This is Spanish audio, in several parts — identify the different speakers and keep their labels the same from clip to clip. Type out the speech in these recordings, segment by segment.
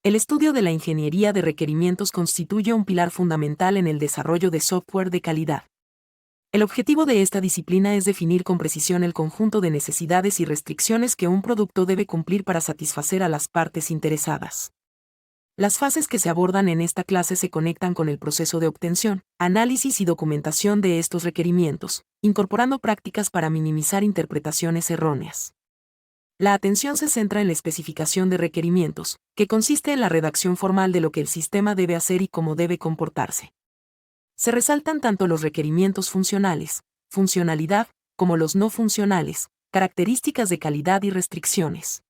Speaker 1: El estudio de la ingeniería de requerimientos constituye un pilar fundamental en el desarrollo de software de calidad. El objetivo de esta disciplina es definir con precisión el conjunto de necesidades y restricciones que un producto debe cumplir para satisfacer a las partes interesadas. Las fases que se abordan en esta clase se conectan con el proceso de obtención, análisis y documentación de estos requerimientos, incorporando prácticas para minimizar interpretaciones erróneas. La atención se centra en la especificación de requerimientos, que consiste en la redacción formal de lo que el sistema debe hacer y cómo debe comportarse. Se resaltan tanto los requerimientos funcionales, funcionalidad, como los no funcionales, características de calidad y restricciones.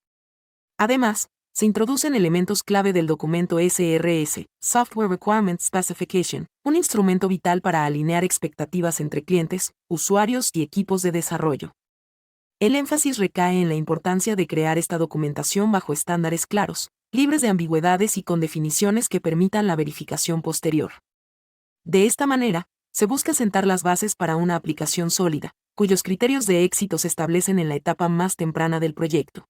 Speaker 1: Además, se introducen elementos clave del documento SRS, Software Requirement Specification, un instrumento vital para alinear expectativas entre clientes, usuarios y equipos de desarrollo. El énfasis recae en la importancia de crear esta documentación bajo estándares claros, libres de ambigüedades y con definiciones que permitan la verificación posterior. De esta manera, se busca sentar las bases para una aplicación sólida, cuyos criterios de éxito se establecen en la etapa más temprana del proyecto.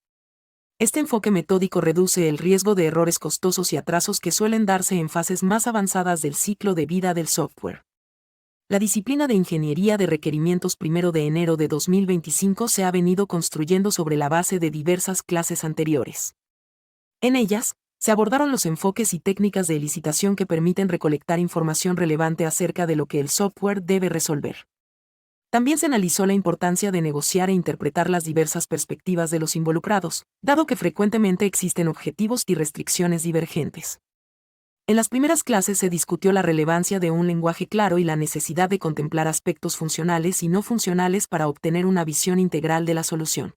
Speaker 1: Este enfoque metódico reduce el riesgo de errores costosos y atrasos que suelen darse en fases más avanzadas del ciclo de vida del software. La disciplina de Ingeniería de Requerimientos 1 de enero de 2025 se ha venido construyendo sobre la base de diversas clases anteriores. En ellas, se abordaron los enfoques y técnicas de licitación que permiten recolectar información relevante acerca de lo que el software debe resolver. También se analizó la importancia de negociar e interpretar las diversas perspectivas de los involucrados, dado que frecuentemente existen objetivos y restricciones divergentes. En las primeras clases se discutió la relevancia de un lenguaje claro y la necesidad de contemplar aspectos funcionales y no funcionales para obtener una visión integral de la solución.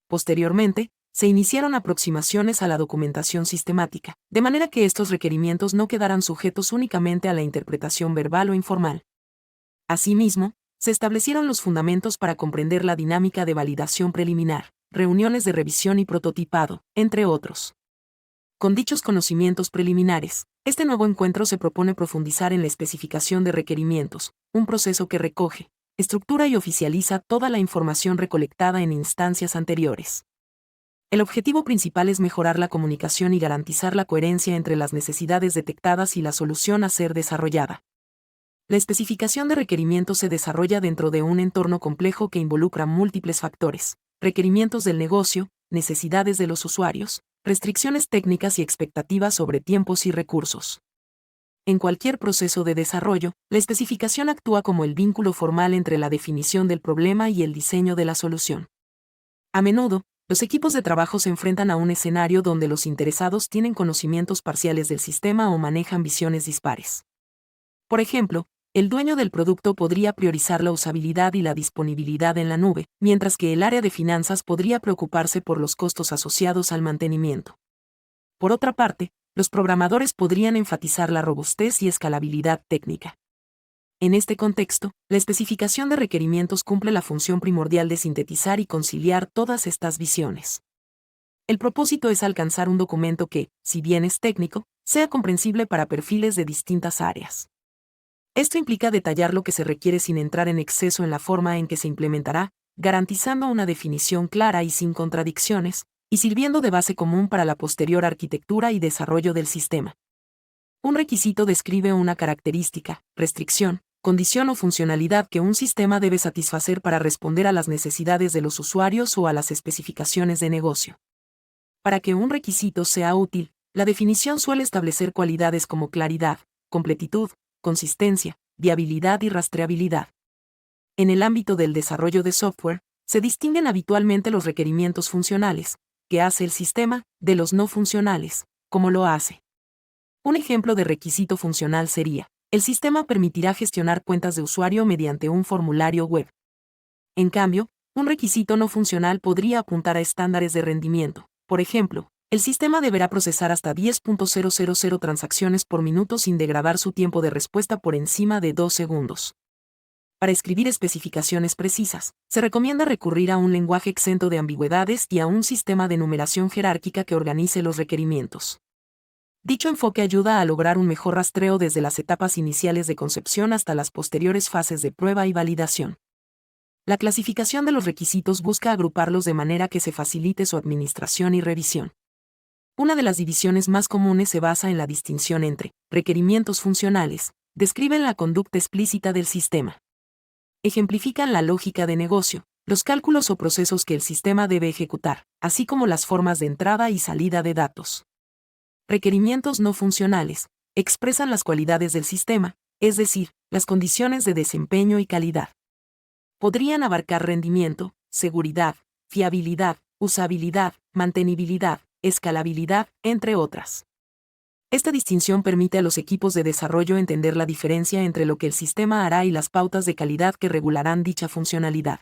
Speaker 1: Posteriormente, se iniciaron aproximaciones a la documentación sistemática, de manera que estos requerimientos no quedaran sujetos únicamente a la interpretación verbal o informal. Asimismo, se establecieron los fundamentos para comprender la dinámica de validación preliminar, reuniones de revisión y prototipado, entre otros. Con dichos conocimientos preliminares, este nuevo encuentro se propone profundizar en la especificación de requerimientos, un proceso que recoge, estructura y oficializa toda la información recolectada en instancias anteriores. El objetivo principal es mejorar la comunicación y garantizar la coherencia entre las necesidades detectadas y la solución a ser desarrollada. La especificación de requerimientos se desarrolla dentro de un entorno complejo que involucra múltiples factores: requerimientos del negocio, necesidades de los usuarios, restricciones técnicas y expectativas sobre tiempos y recursos. En cualquier proceso de desarrollo, la especificación actúa como el vínculo formal entre la definición del problema y el diseño de la solución. A menudo, los equipos de trabajo se enfrentan a un escenario donde los interesados tienen conocimientos parciales del sistema o manejan visiones dispares. Por ejemplo, el dueño del producto podría priorizar la usabilidad y la disponibilidad en la nube, mientras que el área de finanzas podría preocuparse por los costos asociados al mantenimiento. Por otra parte, los programadores podrían enfatizar la robustez y escalabilidad técnica. En este contexto, la especificación de requerimientos cumple la función primordial de sintetizar y conciliar todas estas visiones. El propósito es alcanzar un documento que, si bien es técnico, sea comprensible para perfiles de distintas áreas. Esto implica detallar lo que se requiere sin entrar en exceso en la forma en que se implementará, garantizando una definición clara y sin contradicciones, y sirviendo de base común para la posterior arquitectura y desarrollo del sistema. Un requisito describe una característica, restricción, condición o funcionalidad que un sistema debe satisfacer para responder a las necesidades de los usuarios o a las especificaciones de negocio. Para que un requisito sea útil, la definición suele establecer cualidades como claridad, completitud, consistencia, viabilidad y rastreabilidad. En el ámbito del desarrollo de software, se distinguen habitualmente los requerimientos funcionales, que hace el sistema, de los no funcionales, como lo hace. Un ejemplo de requisito funcional sería: el sistema permitirá gestionar cuentas de usuario mediante un formulario web. En cambio, un requisito no funcional podría apuntar a estándares de rendimiento. Por ejemplo, el sistema deberá procesar hasta 10.000 transacciones por minuto sin degradar su tiempo de respuesta por encima de 2 segundos. Para escribir especificaciones precisas, se recomienda recurrir a un lenguaje exento de ambigüedades y a un sistema de numeración jerárquica que organice los requerimientos. Dicho enfoque ayuda a lograr un mejor rastreo desde las etapas iniciales de concepción hasta las posteriores fases de prueba y validación. La clasificación de los requisitos busca agruparlos de manera que se facilite su administración y revisión. Una de las divisiones más comunes se basa en la distinción entre requerimientos funcionales, describen la conducta explícita del sistema. Ejemplifican la lógica de negocio, los cálculos o procesos que el sistema debe ejecutar, así como las formas de entrada y salida de datos. Requerimientos no funcionales expresan las cualidades del sistema, es decir, las condiciones de desempeño y calidad. Podrían abarcar rendimiento, seguridad, fiabilidad, usabilidad, mantenibilidad, escalabilidad, entre otras. Esta distinción permite a los equipos de desarrollo entender la diferencia entre lo que el sistema hará y las pautas de calidad que regularán dicha funcionalidad.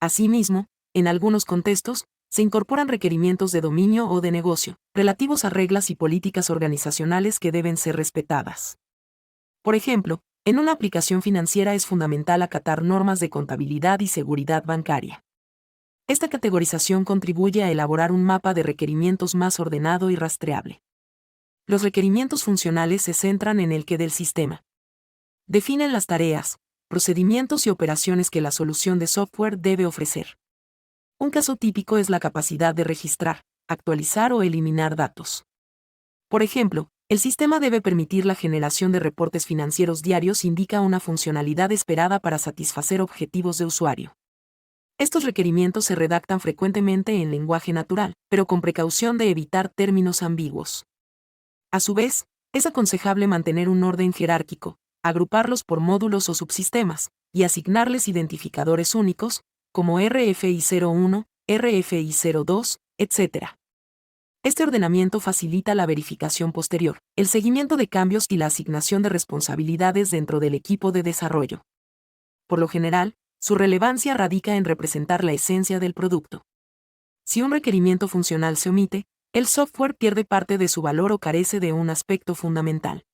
Speaker 1: Asimismo, en algunos contextos, se incorporan requerimientos de dominio o de negocio, relativos a reglas y políticas organizacionales que deben ser respetadas. Por ejemplo, en una aplicación financiera es fundamental acatar normas de contabilidad y seguridad bancaria. Esta categorización contribuye a elaborar un mapa de requerimientos más ordenado y rastreable. Los requerimientos funcionales se centran en el qué del sistema. Definen las tareas, procedimientos y operaciones que la solución de software debe ofrecer. Un caso típico es la capacidad de registrar, actualizar o eliminar datos. Por ejemplo, el sistema debe permitir la generación de reportes financieros diarios, indica una funcionalidad esperada para satisfacer objetivos de usuario. Estos requerimientos se redactan frecuentemente en lenguaje natural, pero con precaución de evitar términos ambiguos. A su vez, es aconsejable mantener un orden jerárquico, agruparlos por módulos o subsistemas, y asignarles identificadores únicos, como RFI 01, RFI 02, etc. Este ordenamiento facilita la verificación posterior, el seguimiento de cambios y la asignación de responsabilidades dentro del equipo de desarrollo. Por lo general, su relevancia radica en representar la esencia del producto. Si un requerimiento funcional se omite, el software pierde parte de su valor o carece de un aspecto fundamental.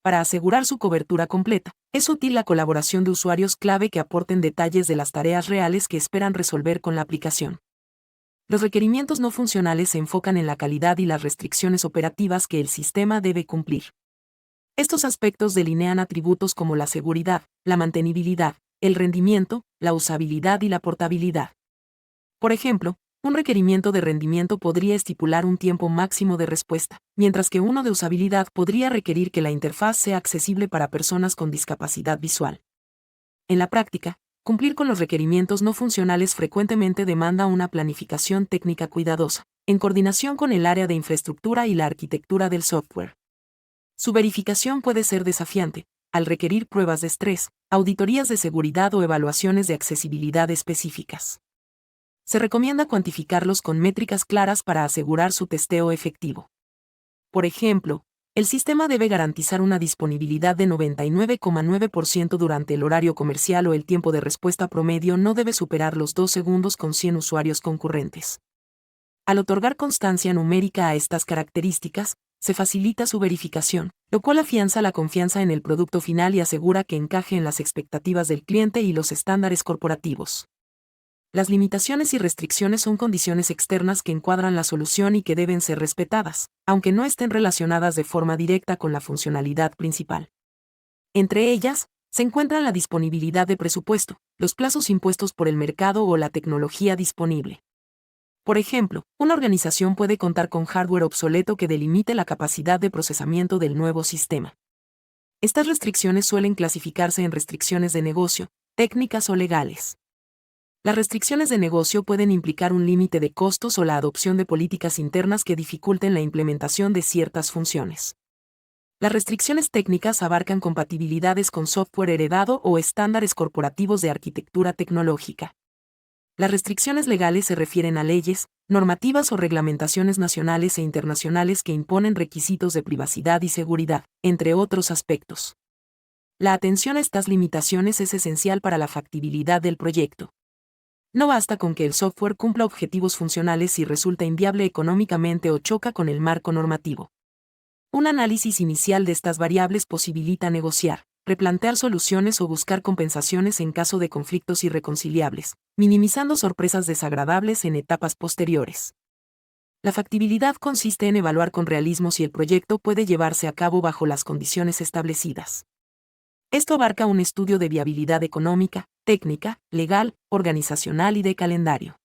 Speaker 1: Para asegurar su cobertura completa, es útil la colaboración de usuarios clave que aporten detalles de las tareas reales que esperan resolver con la aplicación. Los requerimientos no funcionales se enfocan en la calidad y las restricciones operativas que el sistema debe cumplir. Estos aspectos delinean atributos como la seguridad, la mantenibilidad, el rendimiento, la usabilidad y la portabilidad. Por ejemplo, un requerimiento de rendimiento podría estipular un tiempo máximo de respuesta, mientras que uno de usabilidad podría requerir que la interfaz sea accesible para personas con discapacidad visual. En la práctica, cumplir con los requerimientos no funcionales frecuentemente demanda una planificación técnica cuidadosa, en coordinación con el área de infraestructura y la arquitectura del software. Su verificación puede ser desafiante, al requerir pruebas de estrés, auditorías de seguridad o evaluaciones de accesibilidad específicas. Se recomienda cuantificarlos con métricas claras para asegurar su testeo efectivo. Por ejemplo, el sistema debe garantizar una disponibilidad de 99,9% durante el horario comercial o el tiempo de respuesta promedio no debe superar los 2 segundos con 100 usuarios concurrentes. Al otorgar constancia numérica a estas características, se facilita su verificación, lo cual afianza la confianza en el producto final y asegura que encaje en las expectativas del cliente y los estándares corporativos. Las limitaciones y restricciones son condiciones externas que encuadran la solución y que deben ser respetadas, aunque no estén relacionadas de forma directa con la funcionalidad principal. Entre ellas, se encuentran la disponibilidad de presupuesto, los plazos impuestos por el mercado o la tecnología disponible. Por ejemplo, una organización puede contar con hardware obsoleto que delimite la capacidad de procesamiento del nuevo sistema. Estas restricciones suelen clasificarse en restricciones de negocio, técnicas o legales. Las restricciones de negocio pueden implicar un límite de costos o la adopción de políticas internas que dificulten la implementación de ciertas funciones. Las restricciones técnicas abarcan compatibilidades con software heredado o estándares corporativos de arquitectura tecnológica. Las restricciones legales se refieren a leyes, normativas o reglamentaciones nacionales e internacionales que imponen requisitos de privacidad y seguridad, entre otros aspectos. La atención a estas limitaciones es esencial para la factibilidad del proyecto. No basta con que el software cumpla objetivos funcionales si resulta inviable económicamente o choca con el marco normativo. Un análisis inicial de estas variables posibilita negociar, replantear soluciones o buscar compensaciones en caso de conflictos irreconciliables, minimizando sorpresas desagradables en etapas posteriores. La factibilidad consiste en evaluar con realismo si el proyecto puede llevarse a cabo bajo las condiciones establecidas. Esto abarca un estudio de viabilidad económica, técnica, legal, organizacional y de calendario.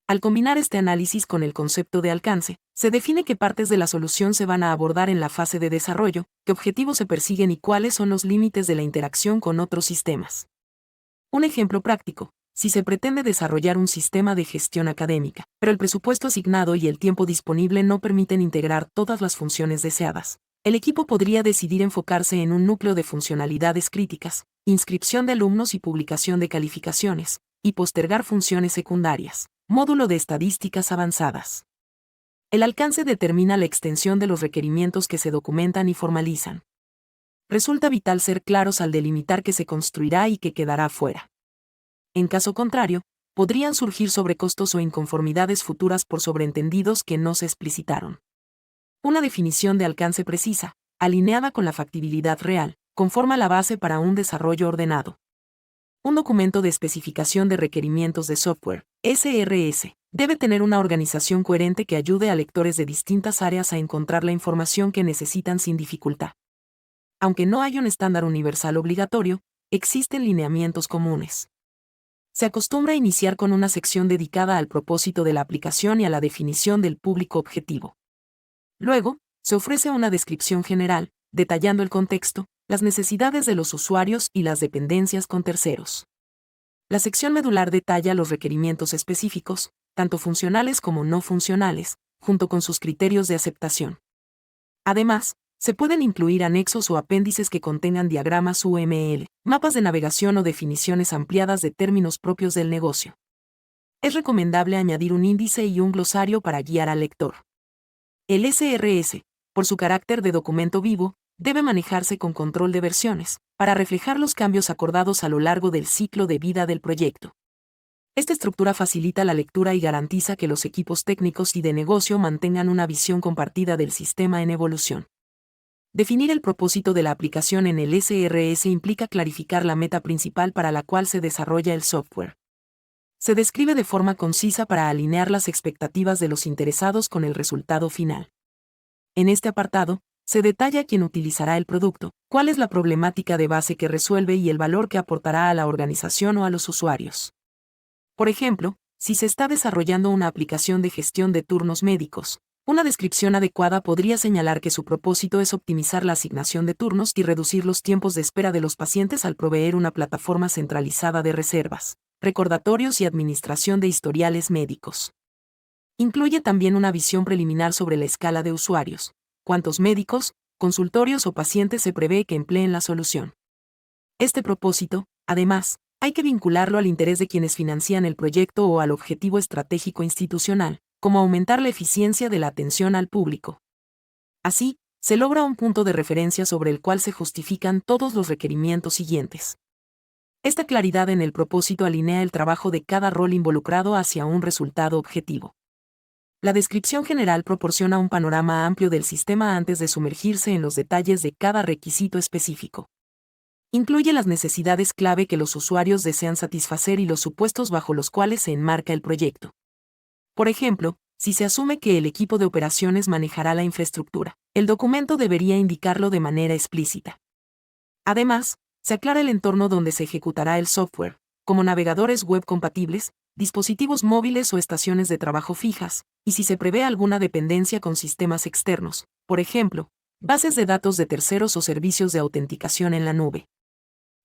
Speaker 1: Al combinar este análisis con el concepto de alcance, se define qué partes de la solución se van a abordar en la fase de desarrollo, qué objetivos se persiguen y cuáles son los límites de la interacción con otros sistemas. Un ejemplo práctico: si se pretende desarrollar un sistema de gestión académica, pero el presupuesto asignado y el tiempo disponible no permiten integrar todas las funciones deseadas, el equipo podría decidir enfocarse en un núcleo de funcionalidades críticas, inscripción de alumnos y publicación de calificaciones, y postergar funciones secundarias. Módulo de estadísticas avanzadas. El alcance determina la extensión de los requerimientos que se documentan y formalizan. Resulta vital ser claros al delimitar qué se construirá y qué quedará fuera. En caso contrario, podrían surgir sobrecostos o inconformidades futuras por sobreentendidos que no se explicitaron. Una definición de alcance precisa, alineada con la factibilidad real, conforma la base para un desarrollo ordenado. Un documento de especificación de requerimientos de software, SRS, debe tener una organización coherente que ayude a lectores de distintas áreas a encontrar la información que necesitan sin dificultad. Aunque no hay un estándar universal obligatorio, existen lineamientos comunes. Se acostumbra a iniciar con una sección dedicada al propósito de la aplicación y a la definición del público objetivo. Luego, se ofrece una descripción general, detallando el contexto, las necesidades de los usuarios y las dependencias con terceros. La sección medular detalla los requerimientos específicos, tanto funcionales como no funcionales, junto con sus criterios de aceptación. Además, se pueden incluir anexos o apéndices que contengan diagramas UML, mapas de navegación o definiciones ampliadas de términos propios del negocio. Es recomendable añadir un índice y un glosario para guiar al lector. El SRS, por su carácter de documento vivo, debe manejarse con control de versiones, para reflejar los cambios acordados a lo largo del ciclo de vida del proyecto. Esta estructura facilita la lectura y garantiza que los equipos técnicos y de negocio mantengan una visión compartida del sistema en evolución. Definir el propósito de la aplicación en el SRS implica clarificar la meta principal para la cual se desarrolla el software. Se describe de forma concisa para alinear las expectativas de los interesados con el resultado final. En este apartado, se detalla quién utilizará el producto, cuál es la problemática de base que resuelve y el valor que aportará a la organización o a los usuarios. Por ejemplo, si se está desarrollando una aplicación de gestión de turnos médicos, una descripción adecuada podría señalar que su propósito es optimizar la asignación de turnos y reducir los tiempos de espera de los pacientes al proveer una plataforma centralizada de reservas, recordatorios y administración de historiales médicos. Incluye también una visión preliminar sobre la escala de usuarios, cuántos médicos, consultorios o pacientes se prevé que empleen la solución. Este propósito, además, hay que vincularlo al interés de quienes financian el proyecto o al objetivo estratégico institucional, como aumentar la eficiencia de la atención al público. Así, se logra un punto de referencia sobre el cual se justifican todos los requerimientos siguientes. Esta claridad en el propósito alinea el trabajo de cada rol involucrado hacia un resultado objetivo. La descripción general proporciona un panorama amplio del sistema antes de sumergirse en los detalles de cada requisito específico. Incluye las necesidades clave que los usuarios desean satisfacer y los supuestos bajo los cuales se enmarca el proyecto. Por ejemplo, si se asume que el equipo de operaciones manejará la infraestructura, el documento debería indicarlo de manera explícita. Además, se aclara el entorno donde se ejecutará el software, como navegadores web compatibles, dispositivos móviles o estaciones de trabajo fijas, y si se prevé alguna dependencia con sistemas externos, por ejemplo, bases de datos de terceros o servicios de autenticación en la nube.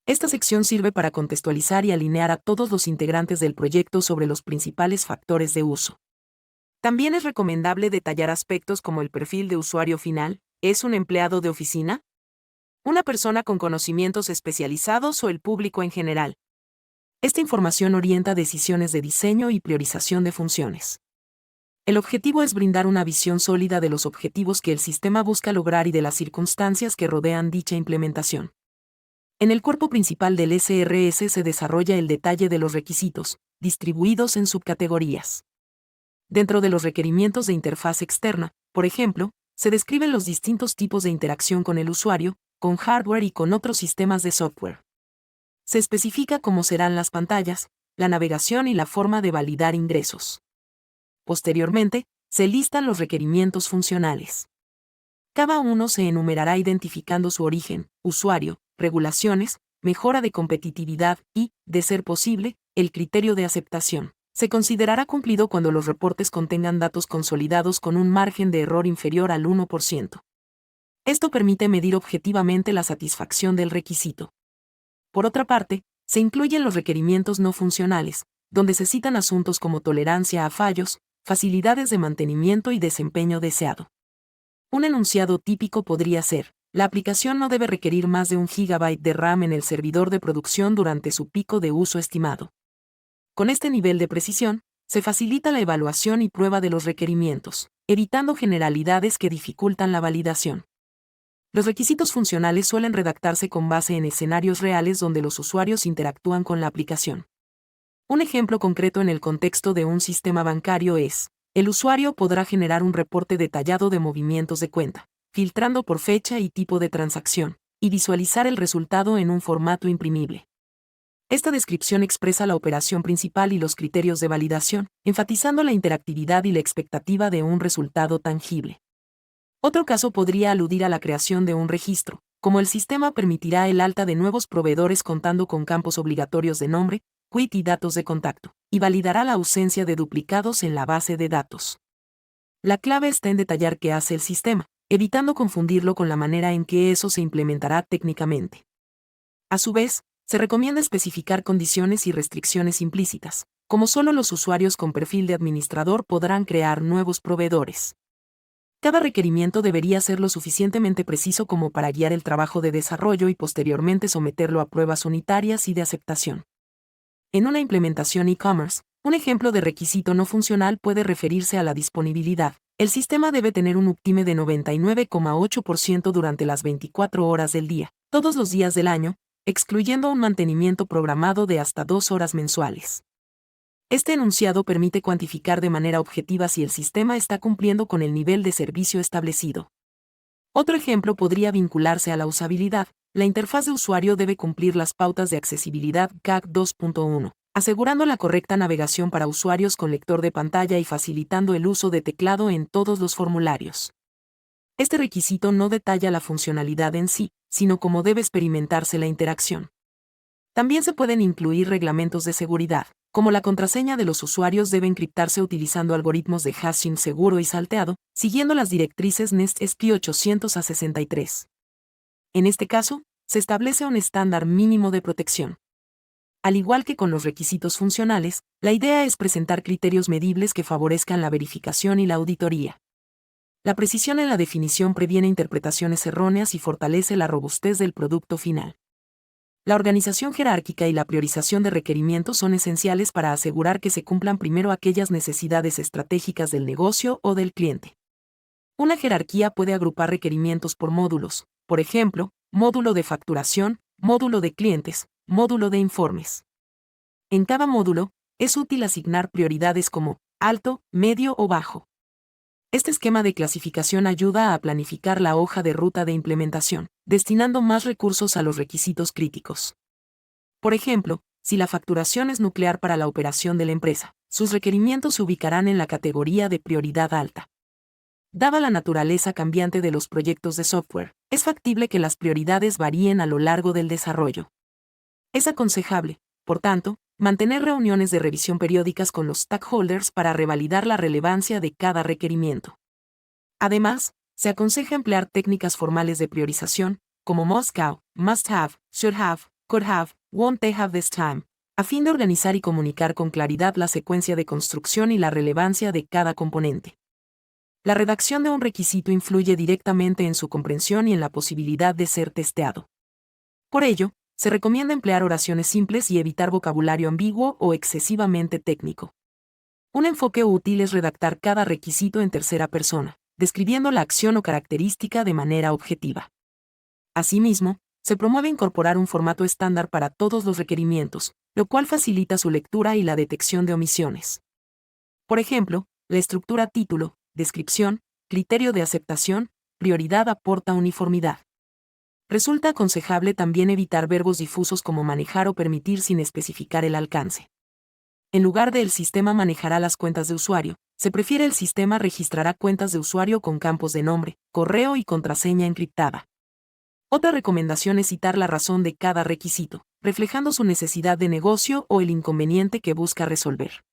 Speaker 1: Esta sección sirve para contextualizar y alinear a todos los integrantes del proyecto sobre los principales factores de uso. También es recomendable detallar aspectos como el perfil de usuario final. ¿Es un empleado de oficina? ¿Una persona con conocimientos especializados o el público en general? Esta información orienta decisiones de diseño y priorización de funciones. El objetivo es brindar una visión sólida de los objetivos que el sistema busca lograr y de las circunstancias que rodean dicha implementación. En el cuerpo principal del SRS se desarrolla el detalle de los requisitos, distribuidos en subcategorías. Dentro de los requerimientos de interfaz externa, por ejemplo, se describen los distintos tipos de interacción con el usuario, con hardware y con otros sistemas de software. Se especifica cómo serán las pantallas, la navegación y la forma de validar ingresos. Posteriormente, se listan los requerimientos funcionales. Cada uno se enumerará identificando su origen, usuario, regulaciones, mejora de competitividad y, de ser posible, el criterio de aceptación. Se considerará cumplido cuando los reportes contengan datos consolidados con un margen de error inferior al 1%. Esto permite medir objetivamente la satisfacción del requisito. Por otra parte, se incluyen los requerimientos no funcionales, donde se citan asuntos como tolerancia a fallos, facilidades de mantenimiento y desempeño deseado. Un enunciado típico podría ser: la aplicación no debe requerir más de 1 GB de RAM en el servidor de producción durante su pico de uso estimado. Con este nivel de precisión, se facilita la evaluación y prueba de los requerimientos, evitando generalidades que dificultan la validación. Los requisitos funcionales suelen redactarse con base en escenarios reales donde los usuarios interactúan con la aplicación. Un ejemplo concreto en el contexto de un sistema bancario es: el usuario podrá generar un reporte detallado de movimientos de cuenta, filtrando por fecha y tipo de transacción, y visualizar el resultado en un formato imprimible. Esta descripción expresa la operación principal y los criterios de validación, enfatizando la interactividad y la expectativa de un resultado tangible. Otro caso podría aludir a la creación de un registro, como el sistema permitirá el alta de nuevos proveedores contando con campos obligatorios de nombre, quit y datos de contacto, y validará la ausencia de duplicados en la base de datos. La clave está en detallar qué hace el sistema, evitando confundirlo con la manera en que eso se implementará técnicamente. A su vez, se recomienda especificar condiciones y restricciones implícitas, como solo los usuarios con perfil de administrador podrán crear nuevos proveedores. Cada requerimiento debería ser lo suficientemente preciso como para guiar el trabajo de desarrollo y posteriormente someterlo a pruebas unitarias y de aceptación. En una implementación e-commerce, un ejemplo de requisito no funcional puede referirse a la disponibilidad. El sistema debe tener un uptime de 99,8% durante las 24 horas del día, todos los días del año, excluyendo un mantenimiento programado de hasta 2 horas mensuales. Este enunciado permite cuantificar de manera objetiva si el sistema está cumpliendo con el nivel de servicio establecido. Otro ejemplo podría vincularse a la usabilidad. La interfaz de usuario debe cumplir las pautas de accesibilidad CAC 2.1, asegurando la correcta navegación para usuarios con lector de pantalla y facilitando el uso de teclado en todos los formularios. Este requisito no detalla la funcionalidad en sí, sino cómo debe experimentarse la interacción. También se pueden incluir reglamentos de seguridad, como la contraseña de los usuarios debe encriptarse utilizando algoritmos de hashing seguro y salteado, siguiendo las directrices NEST-ESP 800-63. En este caso, se establece un estándar mínimo de protección. Al igual que con los requisitos funcionales, la idea es presentar criterios medibles que favorezcan la verificación y la auditoría. La precisión en la definición previene interpretaciones erróneas y fortalece la robustez del producto final. La organización jerárquica y la priorización de requerimientos son esenciales para asegurar que se cumplan primero aquellas necesidades estratégicas del negocio o del cliente. Una jerarquía puede agrupar requerimientos por módulos, por ejemplo, módulo de facturación, módulo de clientes, módulo de informes. En cada módulo, es útil asignar prioridades como alto, medio o bajo. Este esquema de clasificación ayuda a planificar la hoja de ruta de implementación, destinando más recursos a los requisitos críticos. Por ejemplo, si la facturación es nuclear para la operación de la empresa, sus requerimientos se ubicarán en la categoría de prioridad alta. Dada la naturaleza cambiante de los proyectos de software, es factible que las prioridades varíen a lo largo del desarrollo. Es aconsejable, por tanto, mantener reuniones de revisión periódicas con los stakeholders para revalidar la relevancia de cada requerimiento. Además, se aconseja emplear técnicas formales de priorización, como must-have, must-have, should-have, could-have, won't they have this time, a fin de organizar y comunicar con claridad la secuencia de construcción y la relevancia de cada componente. La redacción de un requisito influye directamente en su comprensión y en la posibilidad de ser testeado. Por ello, se recomienda emplear oraciones simples y evitar vocabulario ambiguo o excesivamente técnico. Un enfoque útil es redactar cada requisito en tercera persona, describiendo la acción o característica de manera objetiva. Asimismo, se promueve incorporar un formato estándar para todos los requerimientos, lo cual facilita su lectura y la detección de omisiones. Por ejemplo, la estructura título, descripción, criterio de aceptación, prioridad aporta uniformidad. Resulta aconsejable también evitar verbos difusos como manejar o permitir sin especificar el alcance. En lugar de el sistema manejará las cuentas de usuario, se prefiere el sistema registrará cuentas de usuario con campos de nombre, correo y contraseña encriptada. Otra recomendación es citar la razón de cada requisito, reflejando su necesidad de negocio o el inconveniente que busca resolver.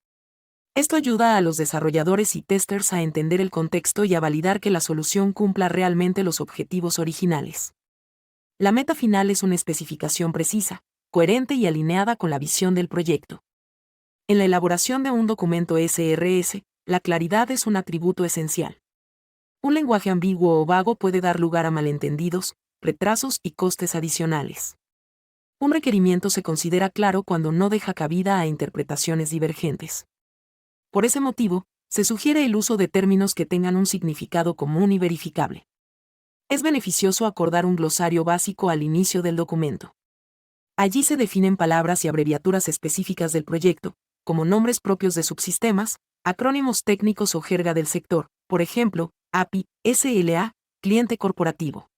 Speaker 1: Esto ayuda a los desarrolladores y testers a entender el contexto y a validar que la solución cumpla realmente los objetivos originales. La meta final es una especificación precisa, coherente y alineada con la visión del proyecto. En la elaboración de un documento SRS, la claridad es un atributo esencial. Un lenguaje ambiguo o vago puede dar lugar a malentendidos, retrasos y costes adicionales. Un requerimiento se considera claro cuando no deja cabida a interpretaciones divergentes. Por ese motivo, se sugiere el uso de términos que tengan un significado común y verificable. Es beneficioso acordar un glosario básico al inicio del documento. Allí se definen palabras y abreviaturas específicas del proyecto, como nombres propios de subsistemas, acrónimos técnicos o jerga del sector, por ejemplo, API, SLA, cliente corporativo.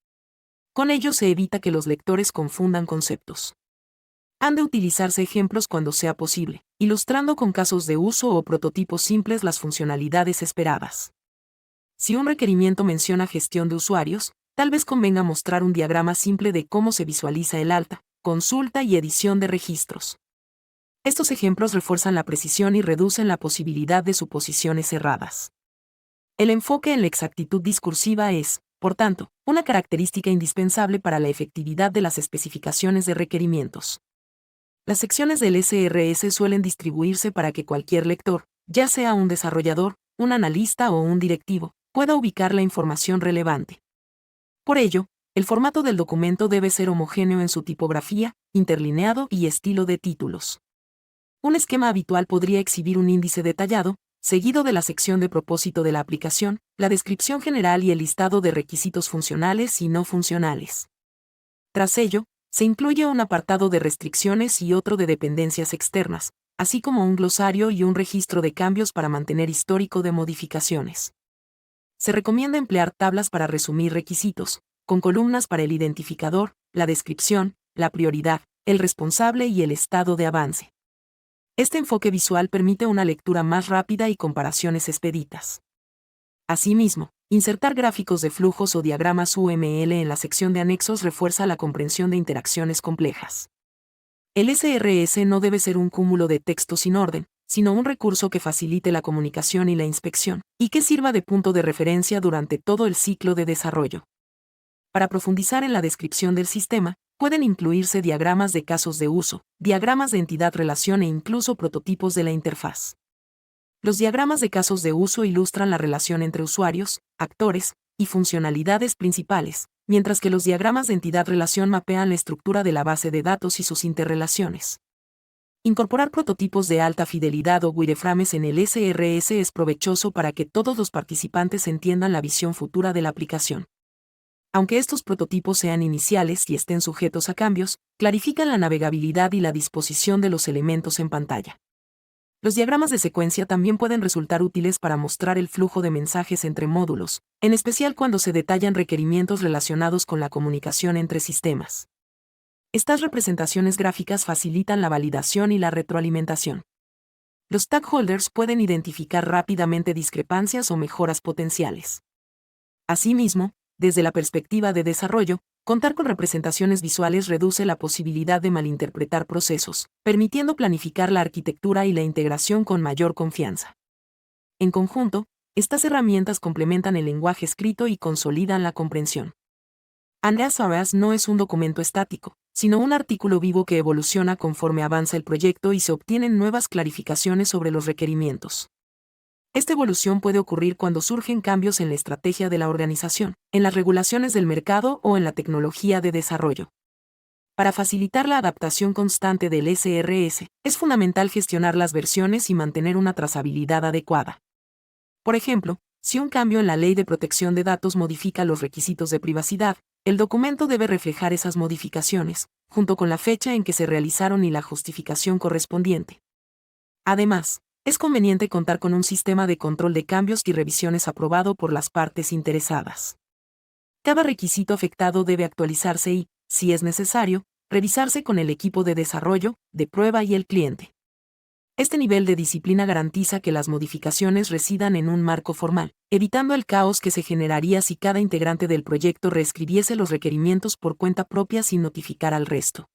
Speaker 1: Con ello se evita que los lectores confundan conceptos. Han de utilizarse ejemplos cuando sea posible, ilustrando con casos de uso o prototipos simples las funcionalidades esperadas. Si un requerimiento menciona gestión de usuarios, tal vez convenga mostrar un diagrama simple de cómo se visualiza el alta, consulta y edición de registros. Estos ejemplos refuerzan la precisión y reducen la posibilidad de suposiciones erradas. El enfoque en la exactitud discursiva es, por tanto, una característica indispensable para la efectividad de las especificaciones de requerimientos. Las secciones del SRS suelen distribuirse para que cualquier lector, ya sea un desarrollador, un analista o un directivo, pueda ubicar la información relevante. Por ello, el formato del documento debe ser homogéneo en su tipografía, interlineado y estilo de títulos. Un esquema habitual podría exhibir un índice detallado, seguido de la sección de propósito de la aplicación, la descripción general y el listado de requisitos funcionales y no funcionales. Tras ello, se incluye un apartado de restricciones y otro de dependencias externas, así como un glosario y un registro de cambios para mantener histórico de modificaciones. Se recomienda emplear tablas para resumir requisitos, con columnas para el identificador, la descripción, la prioridad, el responsable y el estado de avance. Este enfoque visual permite una lectura más rápida y comparaciones expeditas. Asimismo, insertar gráficos de flujos o diagramas UML en la sección de anexos refuerza la comprensión de interacciones complejas. El SRS no debe ser un cúmulo de texto sin orden, sino un recurso que facilite la comunicación y la inspección, y que sirva de punto de referencia durante todo el ciclo de desarrollo. Para profundizar en la descripción del sistema, pueden incluirse diagramas de casos de uso, diagramas de entidad-relación e incluso prototipos de la interfaz. Los diagramas de casos de uso ilustran la relación entre usuarios, actores y funcionalidades principales, mientras que los diagramas de entidad-relación mapean la estructura de la base de datos y sus interrelaciones. Incorporar prototipos de alta fidelidad o wireframes en el SRS es provechoso para que todos los participantes entiendan la visión futura de la aplicación. Aunque estos prototipos sean iniciales y estén sujetos a cambios, clarifican la navegabilidad y la disposición de los elementos en pantalla. Los diagramas de secuencia también pueden resultar útiles para mostrar el flujo de mensajes entre módulos, en especial cuando se detallan requerimientos relacionados con la comunicación entre sistemas. Estas representaciones gráficas facilitan la validación y la retroalimentación. Los stakeholders pueden identificar rápidamente discrepancias o mejoras potenciales. Asimismo, desde la perspectiva de desarrollo, contar con representaciones visuales reduce la posibilidad de malinterpretar procesos, permitiendo planificar la arquitectura y la integración con mayor confianza. En conjunto, estas herramientas complementan el lenguaje escrito y consolidan la comprensión. An SRS no es un documento estático, sino un artículo vivo que evoluciona conforme avanza el proyecto y se obtienen nuevas clarificaciones sobre los requerimientos. Esta evolución puede ocurrir cuando surgen cambios en la estrategia de la organización, en las regulaciones del mercado o en la tecnología de desarrollo. Para facilitar la adaptación constante del SRS, es fundamental gestionar las versiones y mantener una trazabilidad adecuada. Por ejemplo, si un cambio en la Ley de Protección de Datos modifica los requisitos de privacidad, el documento debe reflejar esas modificaciones, junto con la fecha en que se realizaron y la justificación correspondiente. Además, es conveniente contar con un sistema de control de cambios y revisiones aprobado por las partes interesadas. Cada requisito afectado debe actualizarse y, si es necesario, revisarse con el equipo de desarrollo, de prueba y el cliente. Este nivel de disciplina garantiza que las modificaciones residan en un marco formal, evitando el caos que se generaría si cada integrante del proyecto reescribiese los requerimientos por cuenta propia sin notificar al resto.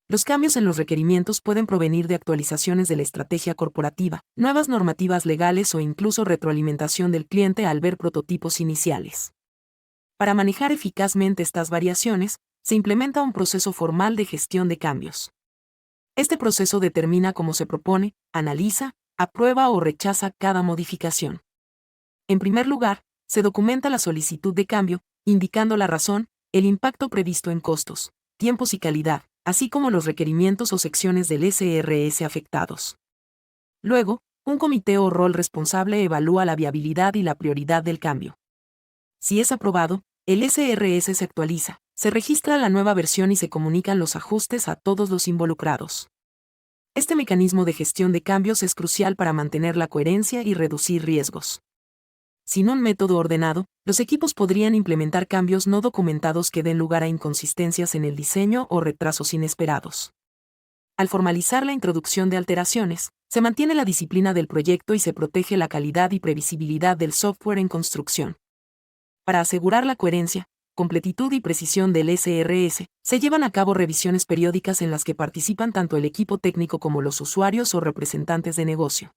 Speaker 1: Los cambios en los requerimientos pueden provenir de actualizaciones de la estrategia corporativa, nuevas normativas legales o incluso retroalimentación del cliente al ver prototipos iniciales. Para manejar eficazmente estas variaciones, se implementa un proceso formal de gestión de cambios. Este proceso determina cómo se propone, analiza, aprueba o rechaza cada modificación. En primer lugar, se documenta la solicitud de cambio, indicando la razón, el impacto previsto en costos, tiempos y calidad, así como los requerimientos o secciones del SRS afectados. Luego, un comité o rol responsable evalúa la viabilidad y la prioridad del cambio. Si es aprobado, el SRS se actualiza, se registra la nueva versión y se comunican los ajustes a todos los involucrados. Este mecanismo de gestión de cambios es crucial para mantener la coherencia y reducir riesgos. Sin un método ordenado, los equipos podrían implementar cambios no documentados que den lugar a inconsistencias en el diseño o retrasos inesperados. Al formalizar la introducción de alteraciones, se mantiene la disciplina del proyecto y se protege la calidad y previsibilidad del software en construcción. Para asegurar la coherencia, completitud y precisión del SRS, se llevan a cabo revisiones periódicas en las que participan tanto el equipo técnico como los usuarios o representantes de negocio.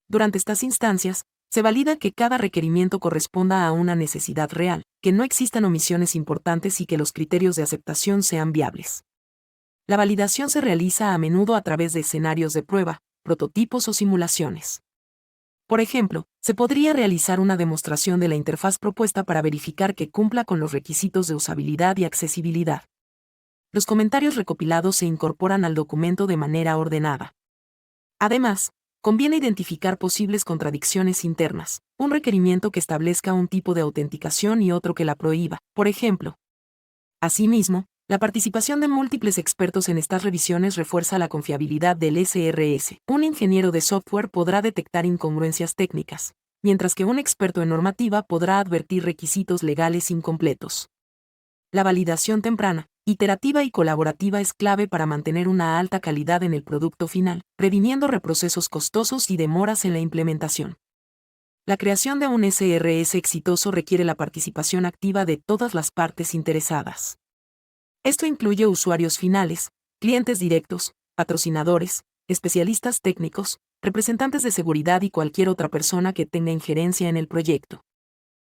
Speaker 1: Durante estas instancias, se valida que cada requerimiento corresponda a una necesidad real, que no existan omisiones importantes y que los criterios de aceptación sean viables. La validación se realiza a menudo a través de escenarios de prueba, prototipos o simulaciones. Por ejemplo, se podría realizar una demostración de la interfaz propuesta para verificar que cumpla con los requisitos de usabilidad y accesibilidad. Los comentarios recopilados se incorporan al documento de manera ordenada. Además, conviene identificar posibles contradicciones internas, un requerimiento que establezca un tipo de autenticación y otro que la prohíba, por ejemplo. Asimismo, la participación de múltiples expertos en estas revisiones refuerza la confiabilidad del SRS. Un ingeniero de software podrá detectar incongruencias técnicas, mientras que un experto en normativa podrá advertir requisitos legales incompletos. La validación temprana, iterativa y colaborativa es clave para mantener una alta calidad en el producto final, previniendo reprocesos costosos y demoras en la implementación. La creación de un SRS exitoso requiere la participación activa de todas las partes interesadas. Esto incluye usuarios finales, clientes directos, patrocinadores, especialistas técnicos, representantes de seguridad y cualquier otra persona que tenga injerencia en el proyecto.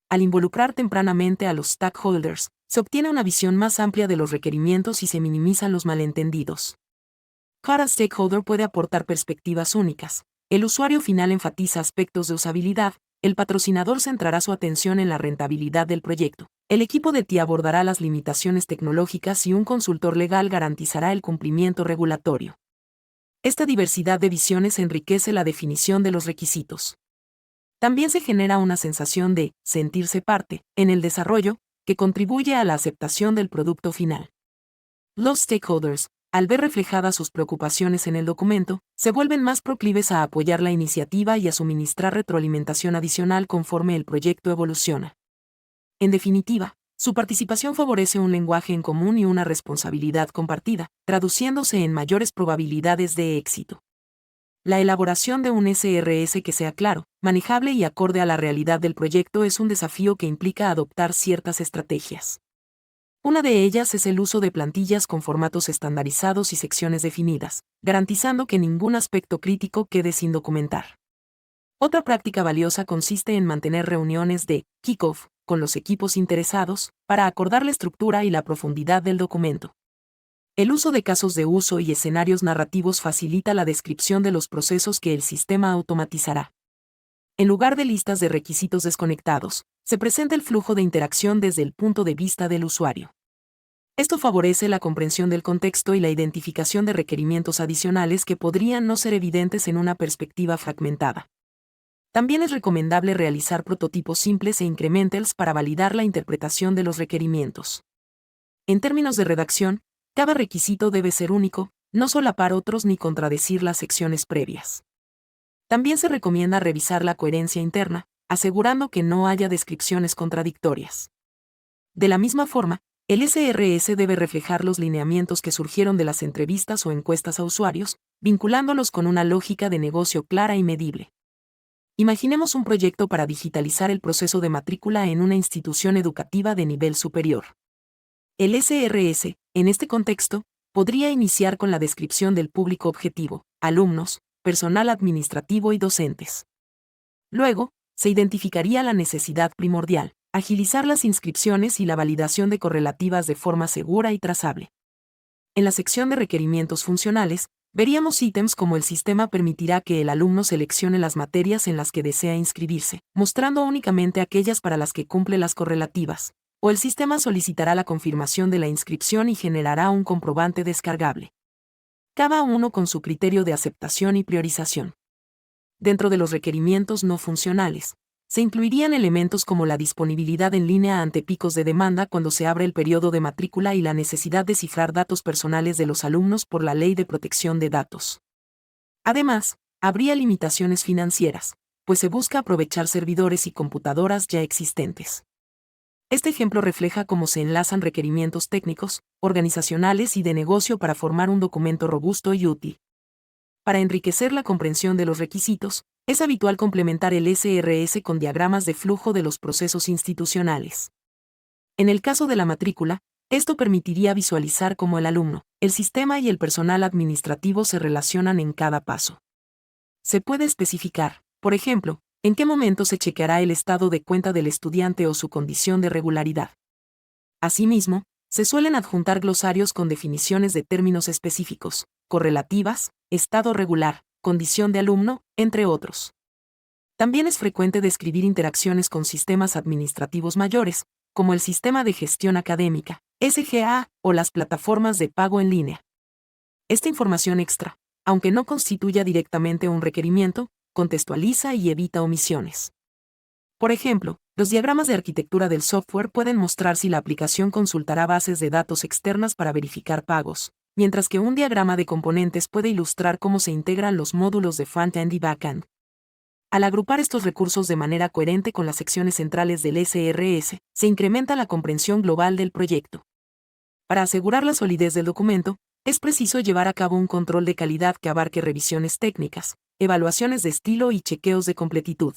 Speaker 1: Al involucrar tempranamente a los stakeholders, se obtiene una visión más amplia de los requerimientos y se minimizan los malentendidos. Cada stakeholder puede aportar perspectivas únicas. El usuario final enfatiza aspectos de usabilidad, el patrocinador centrará su atención en la rentabilidad del proyecto. El equipo de TI abordará las limitaciones tecnológicas y un consultor legal garantizará el cumplimiento regulatorio. Esta diversidad de visiones enriquece la definición de los requisitos. También se genera una sensación de sentirse parte en el desarrollo, que contribuye a la aceptación del producto final. Los stakeholders, al ver reflejadas sus preocupaciones en el documento, se vuelven más proclives a apoyar la iniciativa y a suministrar retroalimentación adicional conforme el proyecto evoluciona. En definitiva, su participación favorece un lenguaje en común y una responsabilidad compartida, traduciéndose en mayores probabilidades de éxito. La elaboración de un SRS que sea claro, manejable y acorde a la realidad del proyecto es un desafío que implica adoptar ciertas estrategias. Una de ellas es el uso de plantillas con formatos estandarizados y secciones definidas, garantizando que ningún aspecto crítico quede sin documentar. Otra práctica valiosa consiste en mantener reuniones de kick-off con los equipos interesados, para acordar la estructura y la profundidad del documento. El uso de casos de uso y escenarios narrativos facilita la descripción de los procesos que el sistema automatizará. En lugar de listas de requisitos desconectados, se presenta el flujo de interacción desde el punto de vista del usuario. Esto favorece la comprensión del contexto y la identificación de requerimientos adicionales que podrían no ser evidentes en una perspectiva fragmentada. También es recomendable realizar prototipos simples e incrementals para validar la interpretación de los requerimientos. En términos de redacción, cada requisito debe ser único, no solapar otros ni contradecir las secciones previas. También se recomienda revisar la coherencia interna, asegurando que no haya descripciones contradictorias. De la misma forma, el SRS debe reflejar los lineamientos que surgieron de las entrevistas o encuestas a usuarios, vinculándolos con una lógica de negocio clara y medible. Imaginemos un proyecto para digitalizar el proceso de matrícula en una institución educativa de nivel superior. El SRS, en este contexto, podría iniciar con la descripción del público objetivo, alumnos, personal administrativo y docentes. Luego, se identificaría la necesidad primordial, agilizar las inscripciones y la validación de correlativas de forma segura y trazable. En la sección de requerimientos funcionales, veríamos ítems como el sistema permitirá que el alumno seleccione las materias en las que desea inscribirse, mostrando únicamente aquellas para las que cumple las correlativas, o el sistema solicitará la confirmación de la inscripción y generará un comprobante descargable. Cada uno con su criterio de aceptación y priorización. Dentro de los requerimientos no funcionales, se incluirían elementos como la disponibilidad en línea ante picos de demanda cuando se abre el periodo de matrícula y la necesidad de cifrar datos personales de los alumnos por la Ley de Protección de Datos. Además, habría limitaciones financieras, pues se busca aprovechar servidores y computadoras ya existentes. Este ejemplo refleja cómo se enlazan requerimientos técnicos, organizacionales y de negocio para formar un documento robusto y útil. Para enriquecer la comprensión de los requisitos, es habitual complementar el SRS con diagramas de flujo de los procesos institucionales. En el caso de la matrícula, esto permitiría visualizar cómo el alumno, el sistema y el personal administrativo se relacionan en cada paso. Se puede especificar, por ejemplo, en qué momento se chequeará el estado de cuenta del estudiante o su condición de regularidad. Asimismo, se suelen adjuntar glosarios con definiciones de términos específicos, correlativas, estado regular, condición de alumno, entre otros. También es frecuente describir interacciones con sistemas administrativos mayores, como el Sistema de Gestión Académica, SGA, o las plataformas de pago en línea. Esta información extra, aunque no constituya directamente un requerimiento, contextualiza y evita omisiones. Por ejemplo, los diagramas de arquitectura del software pueden mostrar si la aplicación consultará bases de datos externas para verificar pagos, mientras que un diagrama de componentes puede ilustrar cómo se integran los módulos de front-end y back-end. Al agrupar estos recursos de manera coherente con las secciones centrales del SRS, se incrementa la comprensión global del proyecto. Para asegurar la solidez del documento, es preciso llevar a cabo un control de calidad que abarque revisiones técnicas, evaluaciones de estilo y chequeos de completitud.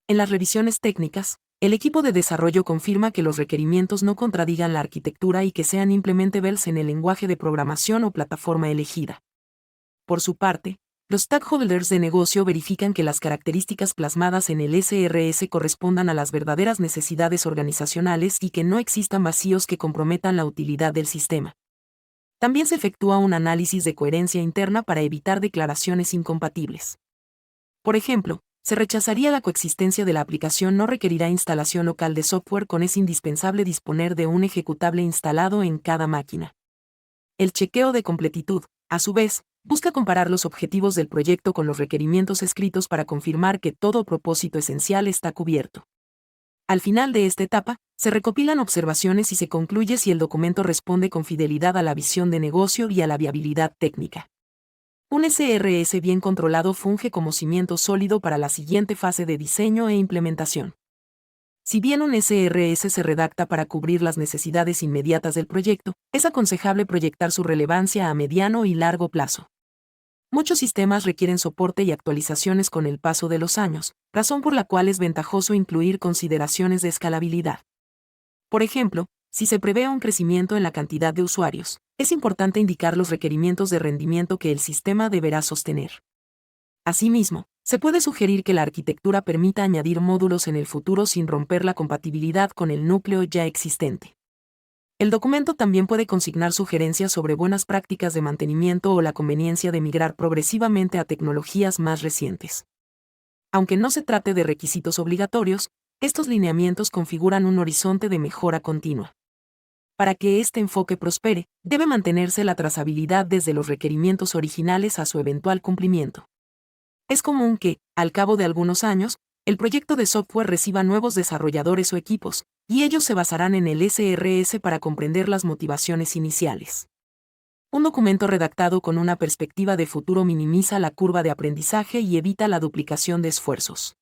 Speaker 1: En las revisiones técnicas, el equipo de desarrollo confirma que los requerimientos no contradigan la arquitectura y que sean implementables en el lenguaje de programación o plataforma elegida. Por su parte, los stakeholders de negocio verifican que las características plasmadas en el SRS correspondan a las verdaderas necesidades organizacionales y que no existan vacíos que comprometan la utilidad del sistema. También se efectúa un análisis de coherencia interna para evitar declaraciones incompatibles. Por ejemplo, se rechazaría la coexistencia de la aplicación no requerirá instalación local de software con es indispensable disponer de un ejecutable instalado en cada máquina. El chequeo de completitud, a su vez, busca comparar los objetivos del proyecto con los requerimientos escritos para confirmar que todo propósito esencial está cubierto. Al final de esta etapa, se recopilan observaciones y se concluye si el documento responde con fidelidad a la visión de negocio y a la viabilidad técnica. Un SRS bien controlado funge como cimiento sólido para la siguiente fase de diseño e implementación. Si bien un SRS se redacta para cubrir las necesidades inmediatas del proyecto, es aconsejable proyectar su relevancia a mediano y largo plazo. Muchos sistemas requieren soporte y actualizaciones con el paso de los años, razón por la cual es ventajoso incluir consideraciones de escalabilidad. Por ejemplo, si se prevé un crecimiento en la cantidad de usuarios, es importante indicar los requerimientos de rendimiento que el sistema deberá sostener. Asimismo, se puede sugerir que la arquitectura permita añadir módulos en el futuro sin romper la compatibilidad con el núcleo ya existente. El documento también puede consignar sugerencias sobre buenas prácticas de mantenimiento o la conveniencia de migrar progresivamente a tecnologías más recientes. Aunque no se trate de requisitos obligatorios, estos lineamientos configuran un horizonte de mejora continua. Para que este enfoque prospere, debe mantenerse la trazabilidad desde los requerimientos originales a su eventual cumplimiento. Es común que, al cabo de algunos años, el proyecto de software reciba nuevos desarrolladores o equipos, y ellos se basarán en el SRS para comprender las motivaciones iniciales. Un documento redactado con una perspectiva de futuro minimiza la curva de aprendizaje y evita la duplicación de esfuerzos.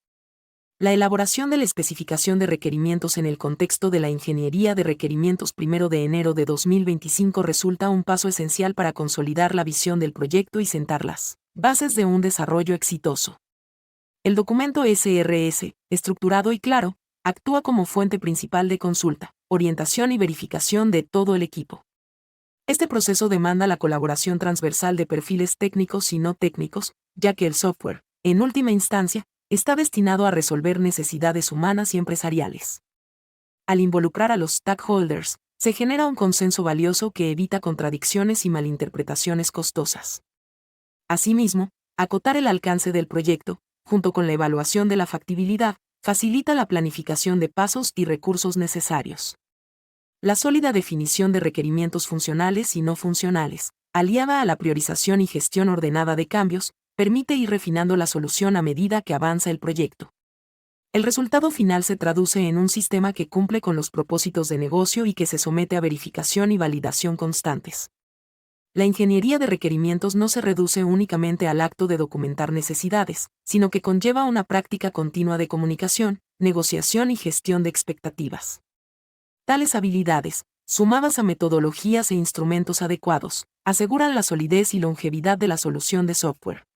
Speaker 1: La elaboración de la especificación de requerimientos en el contexto de la ingeniería de requerimientos 1 de enero de 2025 resulta un paso esencial para consolidar la visión del proyecto y sentar las bases de un desarrollo exitoso. El documento SRS, estructurado y claro, actúa como fuente principal de consulta, orientación y verificación de todo el equipo. Este proceso demanda la colaboración transversal de perfiles técnicos y no técnicos, ya que el software, en última instancia, está destinado a resolver necesidades humanas y empresariales. Al involucrar a los stakeholders, se genera un consenso valioso que evita contradicciones y malinterpretaciones costosas. Asimismo, acotar el alcance del proyecto, junto con la evaluación de la factibilidad, facilita la planificación de pasos y recursos necesarios. La sólida definición de requerimientos funcionales y no funcionales, aliada a la priorización y gestión ordenada de cambios, permite ir refinando la solución a medida que avanza el proyecto. El resultado final se traduce en un sistema que cumple con los propósitos de negocio y que se somete a verificación y validación constantes. La ingeniería de requerimientos no se reduce únicamente al acto de documentar necesidades, sino que conlleva una práctica continua de comunicación, negociación y gestión de expectativas. Tales habilidades, sumadas a metodologías e instrumentos adecuados, aseguran la solidez y longevidad de la solución de software.